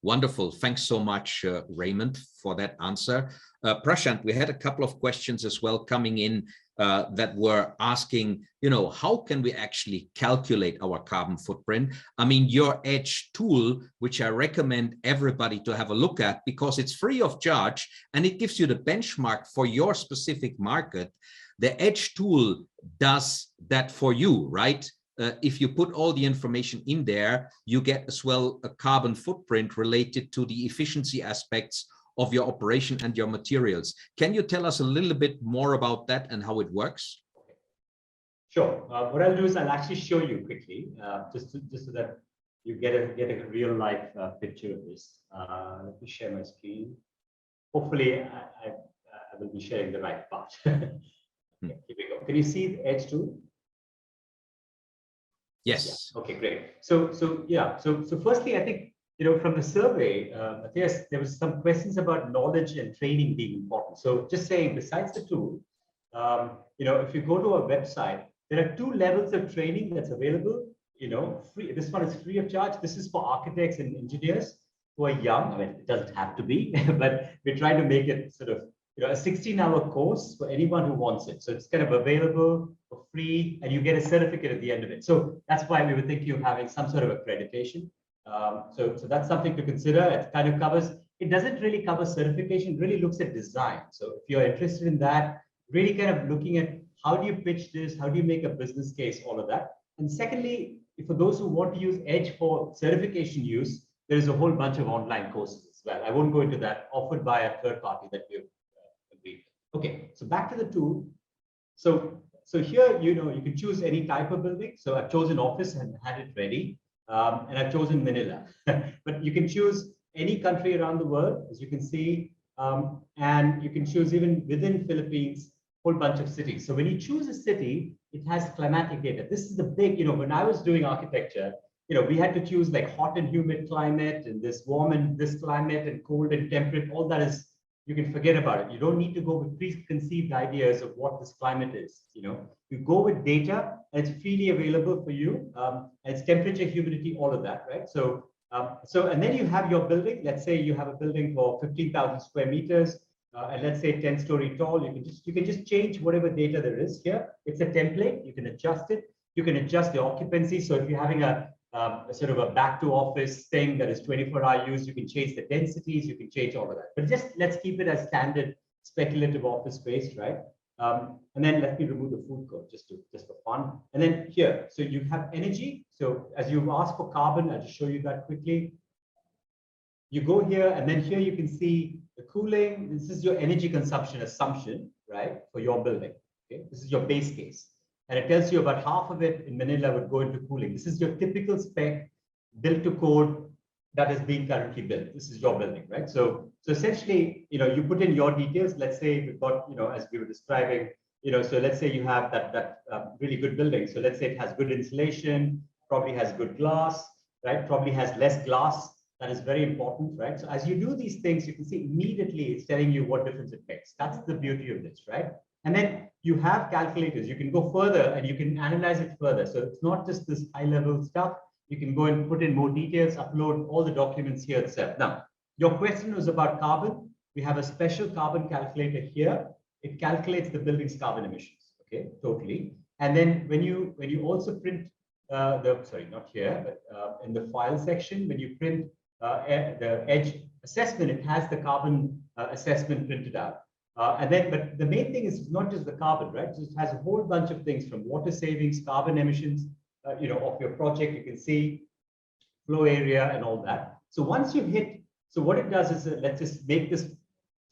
Wonderful. Thanks so much, Raymond, for that answer. Prashant, we had a couple of questions as well coming in that were asking, how can we actually calculate our carbon footprint? I mean, your EDGE tool, which I recommend everybody to have a look at, because it's free of charge and it gives you the benchmark for your specific market. The EDGE tool does that for you, right? If you put all the information in there, you get as well a carbon footprint related to the efficiency aspects of your operation and your materials. Can you tell us a little bit more about that and how it works? Sure. What I'll do is I'll actually show you quickly, just so that you get a real life picture of this. Let me share my screen. Hopefully, I will be sharing the right part. Okay, here we go. Can you see the EDGE tool? Yes. Yeah. Okay, great. So firstly, I think, from the survey, Matthias, there was some questions about knowledge and training being important. So just saying, besides the tool, if you go to our website, there are 2 levels of training that's available. Free. This one is free of charge. This is for architects and engineers who are young. I mean, it doesn't have to be, but we're trying to make it sort of, a 16-hour course for anyone who wants it. So it's kind of available for free, and you get a certificate at the end of it. So that's why we were thinking of having some sort of accreditation. So that's something to consider. It kind of covers, it doesn't really cover certification, it really looks at design. So if you're interested in that, really kind of looking at how do you pitch this, how do you make a business case, all of that. And secondly, for those who want to use EDGE for certification use, there's a whole bunch of online courses as well. I won't go into that, offered by a third party that we've agreed. Okay, so back to the tool. So here, you can choose any type of building. So I've chosen office and had it ready. And I've chosen Manila, but you can choose any country around the world, as you can see, and you can choose even within Philippines, a whole bunch of cities. So when you choose a city, it has climatic data. This is the big, when I was doing architecture, we had to choose like hot and humid climate, and this warm and this climate, and cold and temperate. All that is you can forget about it. You don't need to go with preconceived ideas of what this climate is. You go with data, and it's freely available for you. And it's temperature, humidity, all of that, right? So and then you have your building. Let's say you have a building for 15,000 square meters, and let's say 10-story tall. You can just change whatever data there is here. It's a template. You can adjust it. You can adjust the occupancy. So if you're having a sort of a back to office thing that is 24-hour use, you can change the densities, you can change all of that. But just let's keep it as standard speculative office space, right? And then let me remove the food code just for fun. And then here, so you have energy. So as you ask for carbon, I'll just show you that quickly. You go here, and then here you can see the cooling. This is your energy consumption assumption, right, for your building. Okay, this is your base case. And it tells you about half of it in Manila would go into cooling. This is your typical spec built to code that is being currently built. This is your building, right? So essentially, you put in your details. Let's say we've got, as we were describing, so let's say you have that really good building. So let's say it has good insulation, probably has good glass, right? Probably has less glass. That is very important, right? So as you do these things, you can see immediately it's telling you what difference it makes. That's the beauty of this, right? And then you have calculators. You can go further and you can analyze it further. So it's not just this high-level stuff. You can go and put in more details, upload all the documents here itself. Now, your question was about carbon. We have a special carbon calculator here. It calculates the building's carbon emissions, okay, totally. And then when you also print not here, but in the file section, when you print the edge assessment, it has the carbon assessment printed out. But the main thing is not just the carbon, right? So it has a whole bunch of things from water savings, carbon emissions, of your project. You can see flow area and all that. So once you hit, so what it does is let's just make this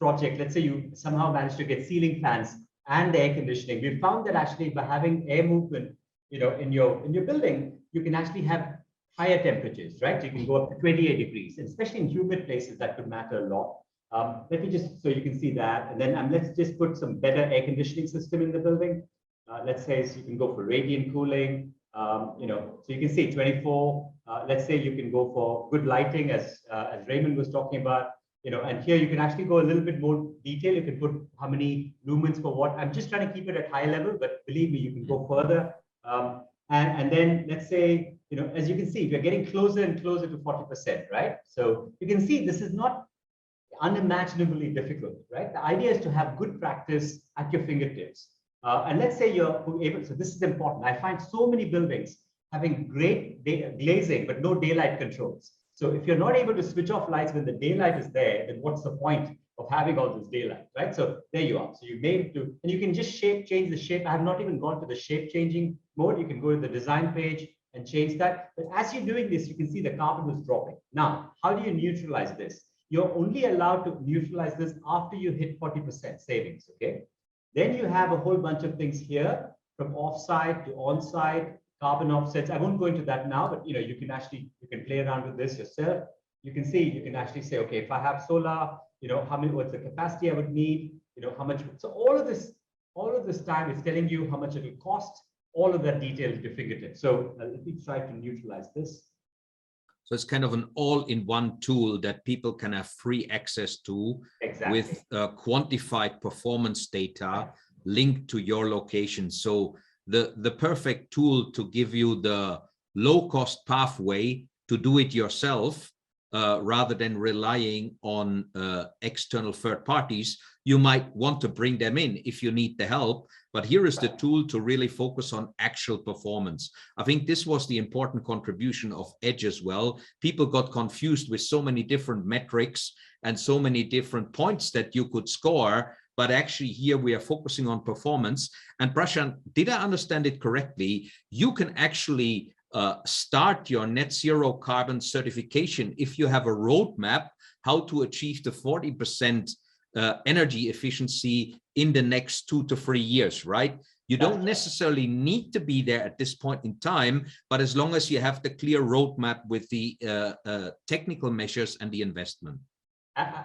project. Let's say you somehow manage to get ceiling fans and air conditioning. We found that actually by having air movement, in your building, you can actually have higher temperatures, right? You can go up to 28 degrees, and especially in humid places, that could matter a lot. Let me just, so you can see that, and then let's just put some better air conditioning system in the building. Let's say so you can go for radiant cooling, so you can see 24. Let's say you can go for good lighting, as Raymond was talking about, and here you can actually go a little bit more detail. You can put how many lumens for what. I'm just trying to keep it at high level, but believe me, you can go further. And then let's say, as you can see, we're getting closer and closer to 40%, right? So you can see this is not unimaginably difficult, right? The idea is to have good practice at your fingertips. And let's say you're able, so this is important. I find so many buildings having great glazing, but no daylight controls. So if you're not able to switch off lights when the daylight is there, then what's the point of having all this daylight, right? So there you are. So you made it to, and you can just change the shape. I have not even gone to the shape changing mode. You can go to the design page and change that. But as you're doing this, you can see the carbon was dropping. Now, how do you neutralize this? You're only allowed to neutralize this after you hit 40% savings, okay? Then you have a whole bunch of things here, from offsite to on-site, carbon offsets. I won't go into that now, but you can play around with this yourself. You can see, you can actually say, okay, if I have solar, what's the capacity I would need, how much. So all of this time is telling you how much it will cost, all of that detail at your fingertips. So let me try to neutralize this. So it's kind of an all-in-one tool that people can have free access to, exactly, with quantified performance data linked to your location. So the perfect tool to give you the low-cost pathway to do it yourself, rather than relying on external third parties. You might want to bring them in if you need the help, but here is the tool to really focus on actual performance. I think this was the important contribution of Edge as well. People got confused with so many different metrics and so many different points that you could score, but actually here we are focusing on performance. And Prashant, did I understand it correctly? You can actually start your net zero carbon certification if you have a roadmap how to achieve the 40% energy efficiency in the next 2 to 3 years, right? You don't necessarily need to be there at this point in time, but as long as you have the clear roadmap with the technical measures and the investment.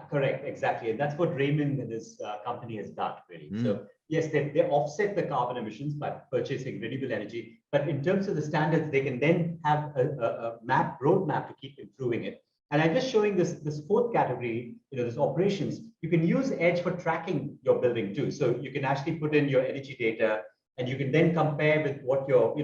Correct, exactly. And that's what Raymond and his company has done, really. So yes, they offset the carbon emissions by purchasing renewable energy, but in terms of the standards, they can then have a roadmap to keep improving it. And I'm just showing this fourth category, this operations. You can use Edge for tracking your building too. So you can actually put in your energy data, and you can then compare with what your,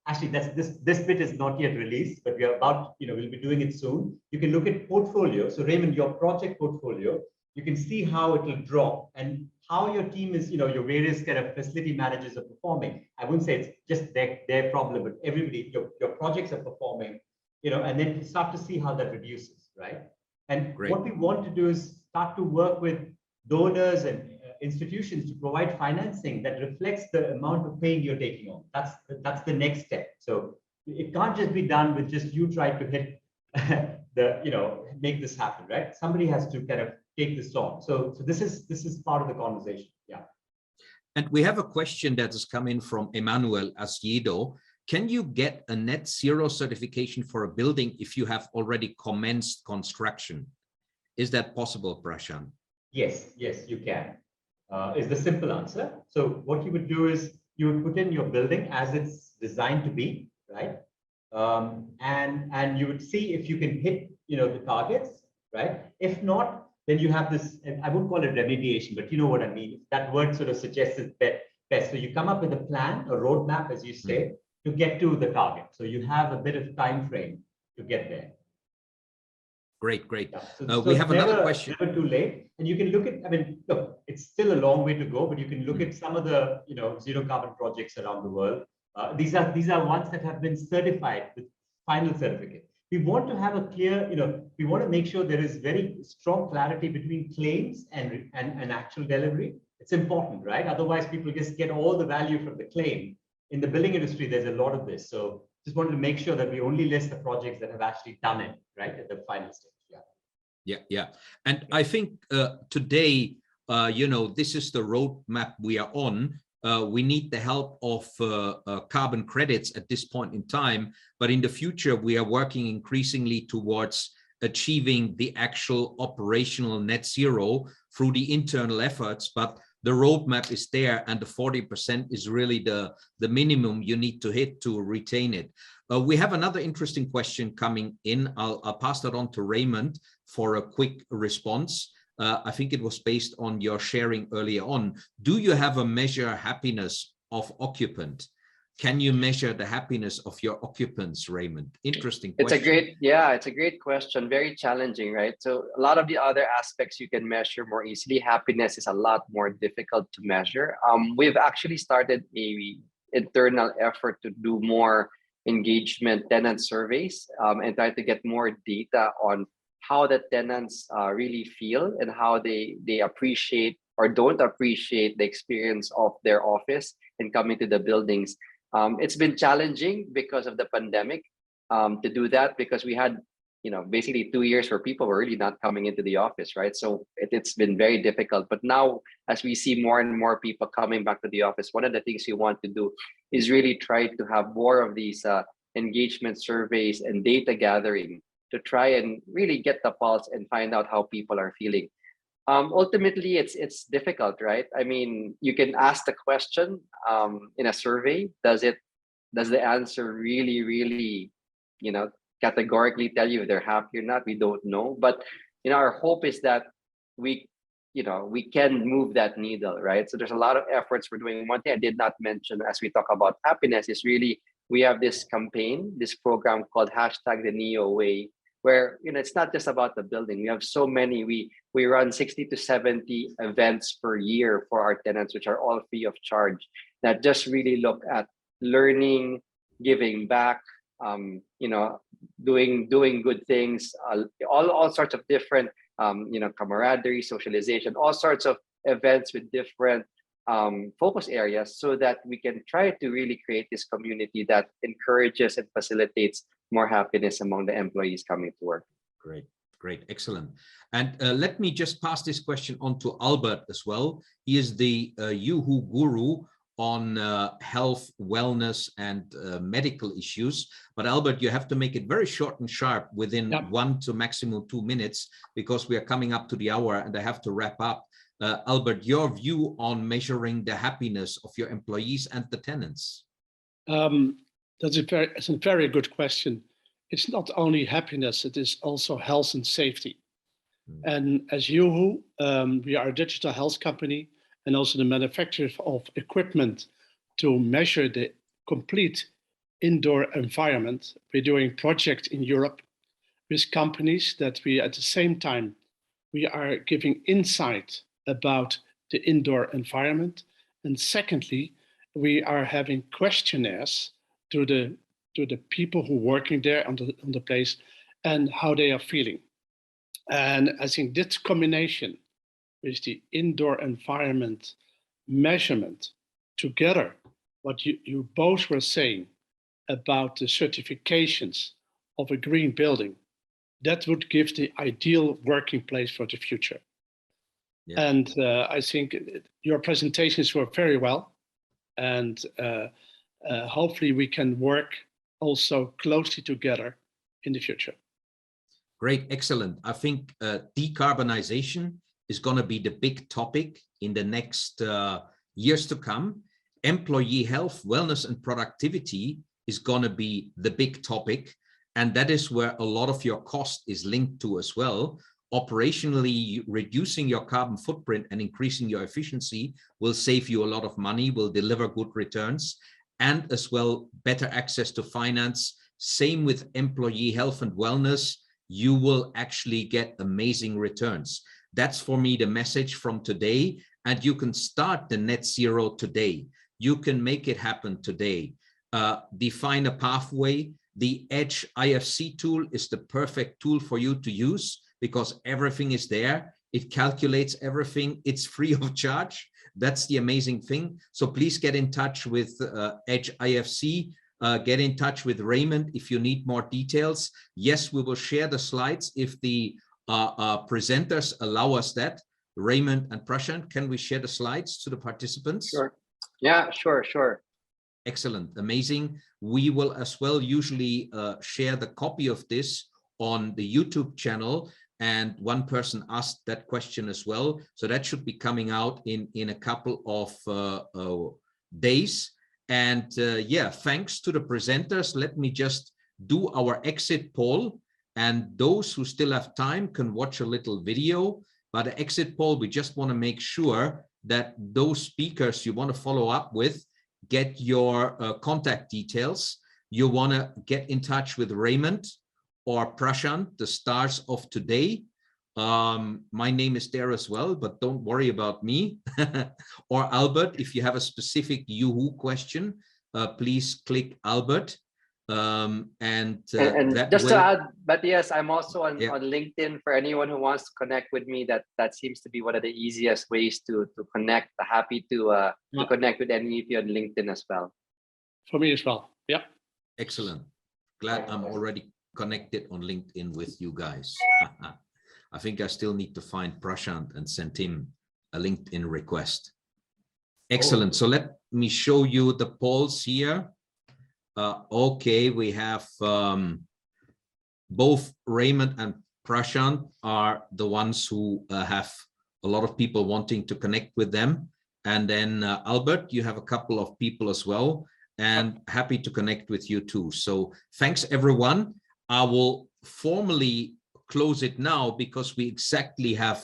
actually this bit is not yet released, but we are about, we'll be doing it soon. You can look at portfolio. So Raymond, your project portfolio, you can see how it will drop and how your team is, your various kind of facility managers are performing. I wouldn't say it's just their problem, but everybody, your projects are performing, and then start to see how that reduces, right? And Great. what we want to do is start to work with donors and institutions to provide financing that reflects the amount of pain you're taking on. That's the next step. So it can't just be done with just you try to hit make this happen, right? Somebody has to kind of take this on. So this is part of the conversation. Yeah. And we have a question that has come in from Emmanuel Asiedo. Can you get a net zero certification for a building if you have already commenced construction? Is that possible, Prashant? Yes, you can. Is the simple answer. So what you would do is you would put in your building as it's designed to be, right? And you would see if you can hit, the targets, right? If not, then you have this, and I wouldn't call it remediation, but you know what I mean. That word sort of suggests it best. So you come up with a plan, a roadmap, as you say, to get to the target. So you have a bit of time frame to get there. Great. Yeah. So We have another question. Never too late. And you can look at, look, it's still a long way to go, but you can look at some of the, zero carbon projects around the world. These are ones that have been certified with final certificate. We want to have a clear, we want to make sure there is very strong clarity between claims and actual delivery. It's important, right? Otherwise, people just get all the value from the claim. In the building industry, there's a lot of this. So just wanted to make sure that we only list the projects that have actually done it, right, at the final stage. Yeah. And I think today, this is the roadmap we are on. We need the help of carbon credits at this point in time, but in the future, we are working increasingly towards achieving the actual operational net zero through the internal efforts. But the roadmap is there, and the 40% is really the minimum you need to hit to retain it. We have another interesting question coming in. I'll pass that on to Raymond for a quick response. I think it was based on your sharing earlier on. Do you have a measure happiness of occupant? Can you measure the happiness of your occupants, Raymond? Interesting question. It's a great question. Very challenging, right? So a lot of the other aspects you can measure more easily. Happiness is a lot more difficult to measure. We've actually started a internal effort to do more engagement tenant surveys and try to get more data on how the tenants really feel and how they appreciate or don't appreciate the experience of their office and coming to the buildings. It's been challenging because of the pandemic to do that, because we had, basically 2 years where people were really not coming into the office, right? So it's been very difficult. But now, as we see more and more people coming back to the office, one of the things we want to do is really try to have more of these engagement surveys and data gathering to try and really get the pulse and find out how people are feeling. Ultimately, it's difficult, right? I mean, you can ask the question in a survey. Does the answer really, categorically tell you if they're happy or not? We don't know. But our hope is that we can move that needle, right? So there's a lot of efforts we're doing. One thing I did not mention as we talk about happiness is really we have this campaign, this program called #TheNeoWay, where it's not just about the building. We have so many. We run 60 to 70 events per year for our tenants, which are all free of charge, that just really look at learning, giving back, doing good things, all sorts of different camaraderie, socialization, all sorts of events with different focus areas, so that we can try to really create this community that encourages and facilitates more happiness among the employees coming to work. Great, excellent. And let me just pass this question on to Albert as well. He is the uHoo guru on health, wellness, and medical issues. But Albert, you have to make it very short and sharp within 1 to maximum 2 minutes, because we are coming up to the hour and I have to wrap up. Albert, your view on measuring the happiness of your employees and the tenants? That's a very good question. it's not only happiness, it is also health and safety. And as uHoo, we are a digital health company and also the manufacturer of equipment to measure the complete indoor environment. We're doing projects in Europe with companies that we, at the same time, we are giving insight about the indoor environment. And secondly, we are having questionnaires to the people who are working there on the place and how they are feeling. And I think this combination with the indoor environment measurement together, what you both were saying about the certifications of a green building, that would give the ideal working place for the future. Yeah. And I think your presentations were very well. And hopefully we can work also closely together in the future. Great, excellent. I think decarbonization is going to be the big topic in the next years to come. Employee health, wellness, and productivity is going to be the big topic. And that is where a lot of your cost is linked to as well. Operationally, reducing your carbon footprint and increasing your efficiency will save you a lot of money, will deliver good returns, and as well, better access to finance. Same with employee health and wellness. You will actually get amazing returns. That's for me the message from today. And you can start the net zero today. You can make it happen today. Define a pathway. The Edge IFC tool is the perfect tool for you to use because everything is there. It calculates everything. It's free of charge. That's the amazing thing. So please get in touch with Edge IFC. Get in touch with Raymond if you need more details. Yes, we will share the slides if the presenters allow us that. Raymond and Prashant, can we share the slides to the participants? Sure. Yeah, sure. Excellent, amazing. We will as well usually share the copy of this on the YouTube channel. And one person asked that question as well. So that should be coming out in a couple of days. And yeah, thanks to the presenters. Let me just do our exit poll. And those who still have time can watch a little video. But the exit poll, we just want to make sure that those speakers you want to follow up with get your contact details. You want to get in touch with Raymond or Prashant, the stars of today. My name is there as well, but don't worry about me. Or Albert, if you have a specific uHoo question, please click Albert. And just to add, but yes, I'm also on LinkedIn for anyone who wants to connect with me. That seems to be one of the easiest ways to connect. Happy to connect with any of you on LinkedIn as well. For me as well. Yeah. Excellent. Glad I'm already connected on LinkedIn with you guys. I think I still need to find Prashant and send him a LinkedIn request. Excellent. So let me show you the polls here. Okay, we have both Raymond and Prashant are the ones who have a lot of people wanting to connect with them. And then Albert, you have a couple of people as well, and happy to connect with you too. So thanks everyone. I will formally close it now because we exactly have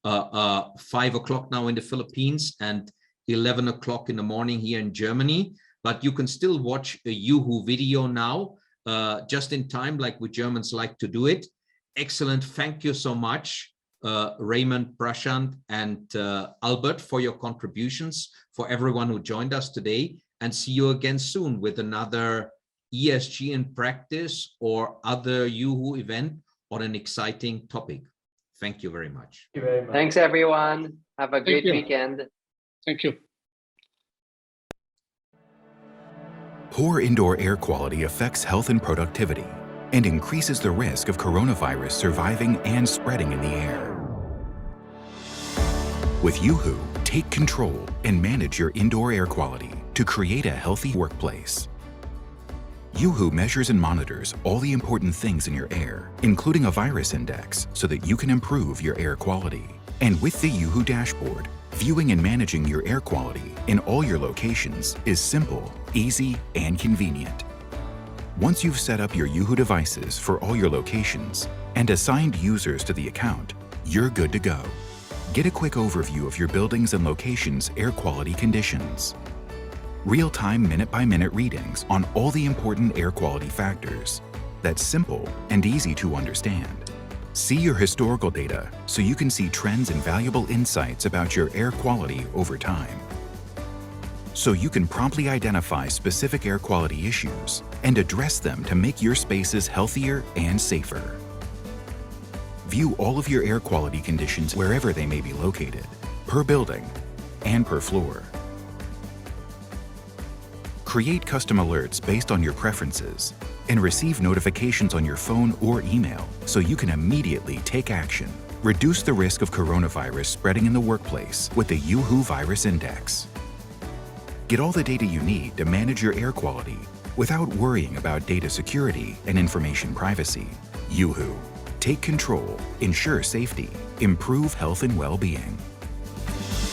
5 o'clock now in the Philippines and 11 o'clock in the morning here in Germany. But you can still watch a uHoo video now, just in time, like we Germans like to do it. Excellent. Thank you so much, Raymond, Prashant, and Albert, for your contributions, for everyone who joined us today. And see you again soon with another ESG in practice or other uHoo event on an exciting topic. Thank you very much. Thank you very much. Thanks, everyone. Have a great weekend. Thank you. Poor indoor air quality affects health and productivity and increases the risk of coronavirus surviving and spreading in the air. With uHoo, take control and manage your indoor air quality to create a healthy workplace. uHoo measures and monitors all the important things in your air, including a virus index, so that you can improve your air quality. And with the uHoo dashboard, viewing and managing your air quality in all your locations is simple, easy, and convenient. Once you've set up your uHoo devices for all your locations and assigned users to the account, you're good to go. Get a quick overview of your buildings and locations' air quality conditions. Real-time minute-by-minute readings on all the important air quality factors. That's simple and easy to understand. See your historical data so you can see trends and valuable insights about your air quality over time. So you can promptly identify specific air quality issues and address them to make your spaces healthier and safer. View all of your air quality conditions wherever they may be located, per building and per floor. Create custom alerts based on your preferences and receive notifications on your phone or email so you can immediately take action. Reduce the risk of coronavirus spreading in the workplace with the uHoo Virus Index. Get all the data you need to manage your air quality without worrying about data security and information privacy. uHoo. Take control, ensure safety, improve health and well-being.